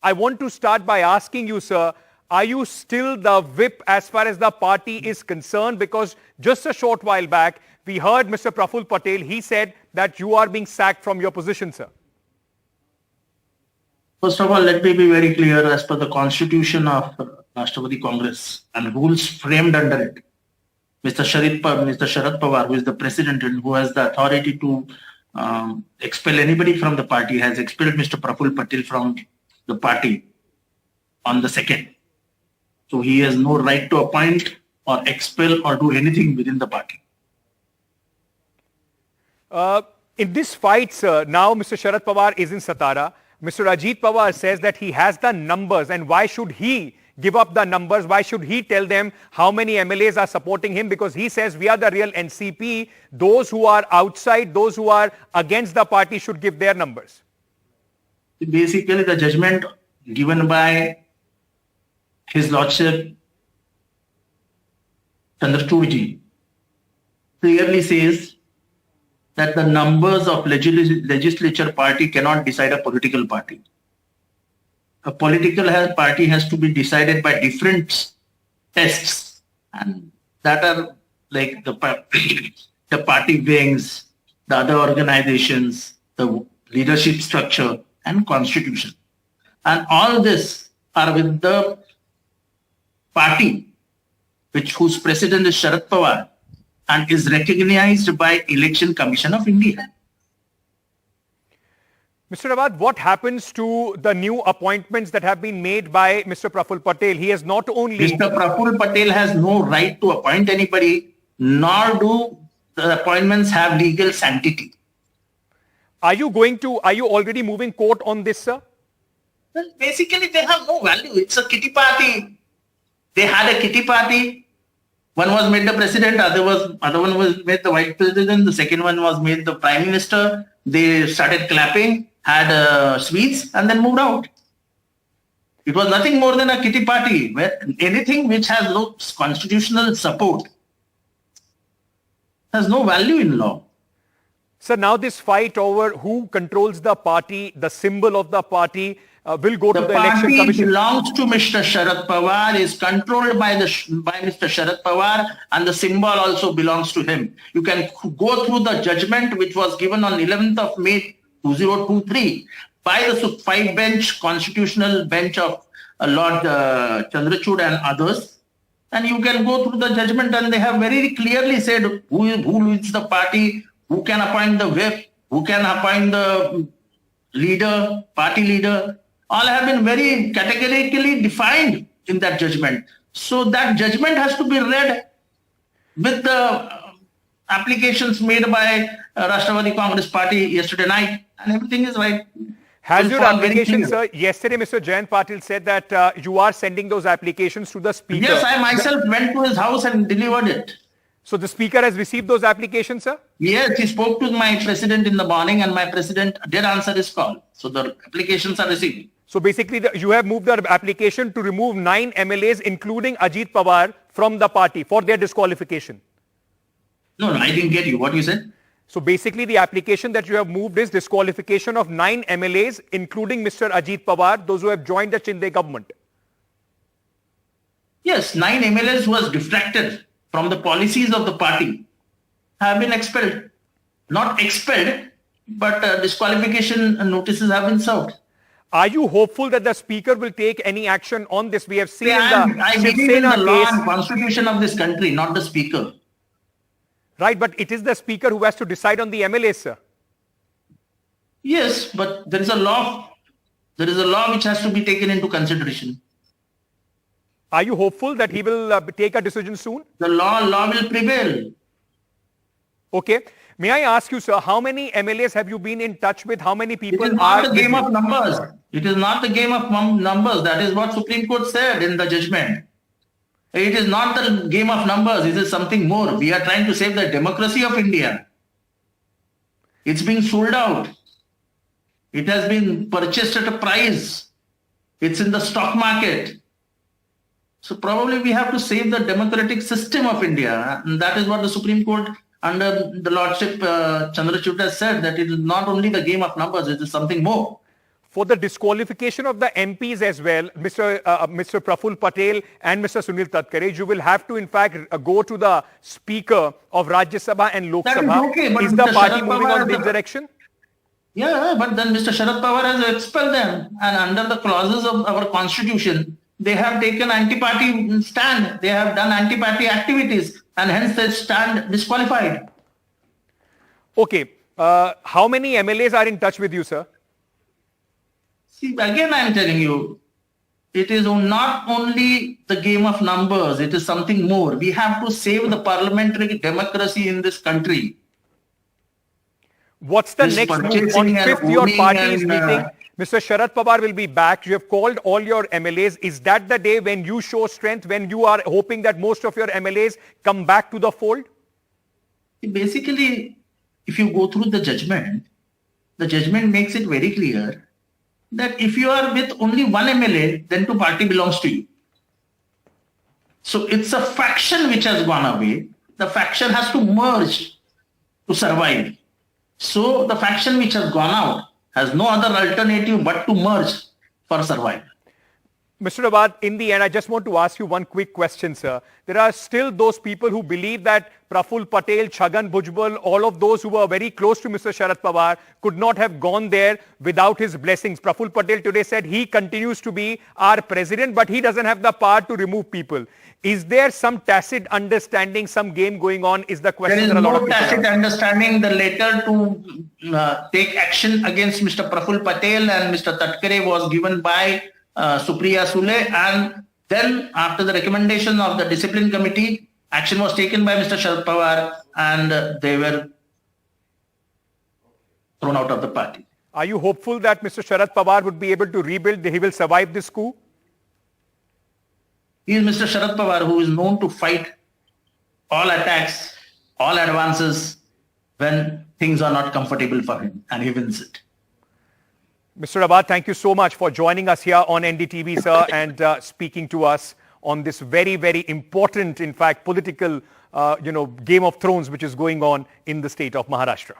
I want to start by asking you, sir, are you still the whip as far as the party is concerned? Because just a short while back, we heard Mr. Praful Patel, he said that you are being sacked from your position, sir. First of all, let me be very clear as per the constitution of Rashtravari Congress and rules framed under it. Mr. Sharad Pawar, who is the president and who has the authority to expel anybody from the party, has expelled Mr. Praful Patel from the party on the 2nd. So he has no right to appoint or expel or do anything within the party. In this fight, sir, now Mr. Sharad Pawar is in Satara. Mr. Ajit Pawar says that he has the numbers, and why should he give up the numbers? Why should he tell them how many MLAs are supporting him? Because he says we are the real NCP. Those who are outside, those who are against the party should give their numbers. Basically, the judgment given by His Lordship Chandrachudji clearly says that the numbers of legislature party cannot decide a political party. A political party has to be decided by different tests, and that are like the party wings, the other organizations, the leadership structure and constitution. And all this are with the party whose president is Sharad Pawar and is recognized by Election Commission of India. Mr. Awhad, what happens to the new appointments that have been made by Mr. Praful Patel? He has not only... Mr. Praful Patel has no right to appoint anybody, nor do the appointments have legal sanctity. Are you already moving court on this, sir? Well, basically, they have no value. It's a kitty party. They had a kitty party. One was made the president, other one was made the vice president, the second one was made the prime minister. They started clapping, had sweets, and then moved out. It was nothing more than a kitty party, where anything which has no constitutional support has no value in law. So now this fight over who controls the party, the symbol of the party, will go to the election commission. The party belongs to Mr. Sharad Pawar, is controlled by Mr. Sharad Pawar, and the symbol also belongs to him. You can go through the judgment which was given on 11th of May 2023 by the 5-bench constitutional bench of Lord Chandrachud and others, and you can go through the judgment, and they have very clearly said who leads the party, who can appoint the whip, who can appoint the leader, party leader. All have been very categorically defined in that judgment. So that judgment has to be read with the applications made by Rashtravari Congress Party yesterday night, and everything is right. Has your application, sir? Yesterday, Mr. Jayant Patil said that you are sending those applications to the speaker. Yes, I myself went to his house and delivered it. So the speaker has received those applications, sir? Yes, he spoke to my president in the morning, and my president did answer his call. So the applications are received. So basically, you have moved the application to remove 9 MLAs, including Ajit Pawar, from the party for their disqualification. No, I didn't get you. What you said? So basically, the application that you have moved is disqualification of 9 MLAs, including Mr. Ajit Pawar, those who have joined the Shinde government. Yes, 9 MLAs who was defected from the policies of the party have been expelled. Not expelled, but disqualification notices have been served. Are you hopeful that the speaker will take any action on this? We have seen I believe in the law and constitution of this country, not the speaker. Right, but it is the speaker who has to decide on the MLAs, sir. Yes, but there is a law. There is a law which has to be taken into consideration. Are you hopeful that he will take a decision soon? The law will prevail. Okay. May I ask you, sir, how many MLAs have you been in touch with? How many people are... It is not a game of numbers. It is not the game of numbers. That is what Supreme Court said in the judgment. It is not the game of numbers. It is something more. We are trying to save the democracy of India. It's being sold out. It has been purchased at a price. It's in the stock market. So probably we have to save the democratic system of India. And that is what the Supreme Court under the Lordship Chandrachud has said, that it is not only the game of numbers, it is something more. for the disqualification of the MPs as well, Mr. Praful Patel and Mr. Sunil Tatkare, you will have to in fact go to the Speaker of Rajya Sabha and Lok That is Sabha. okay, but Is the Mr. party Sharad moving Pawar on this has direction? Yeah, but then Mr. Sharad Pawar has expelled them, and under the clauses of our constitution, they have taken anti-party stand. They have done anti-party activities, and hence they stand disqualified. Okay. How many MLAs are in touch with you, sir? See, again, I am telling you, it is not only the game of numbers, it is something more. We have to save the parliamentary democracy in this country. What's the This next move? On purchasing and 5th, your owning party is and, meeting. Mr. Sharad Pawar will be back. You have called all your MLAs. Is that the day when you show strength, when you are hoping that most of your MLAs come back to the fold? Basically, if you go through the judgment makes it very clear that if you are with only one MLA, then the party belongs to you. So it's a faction which has gone away. The faction has to merge to survive. So the faction which has gone out has no other alternative but to merge for survival. Mr. Awhad, in the end, I just want to ask you one quick question, sir. There are still those people who believe that Praful Patel, Chhagan Bhujbal, all of those who were very close to Mr. Sharad Pawar could not have gone there without his blessings. Praful Patel today said he continues to be our president, but he doesn't have the power to remove people. Is there some tacit understanding, some game going on? Is the question there is that a lot no of people tacit ask. understanding. The letter to take action against Mr. Praful Patel and Mr. Tatkare was given by Supriya Sule, and then after the recommendation of the discipline committee, action was taken by Mr. Sharad Pawar, and they were thrown out of the party. Are you hopeful that Mr. Sharad Pawar would be able to rebuild, he will survive this coup? He is Mr. Sharad Pawar, who is known to fight all attacks, all advances when things are not comfortable for him, and he wins it. Mr. Awhad, thank you so much for joining us here on NDTV, sir, and speaking to us on this very, very important, in fact, political, Game of Thrones, which is going on in the state of Maharashtra.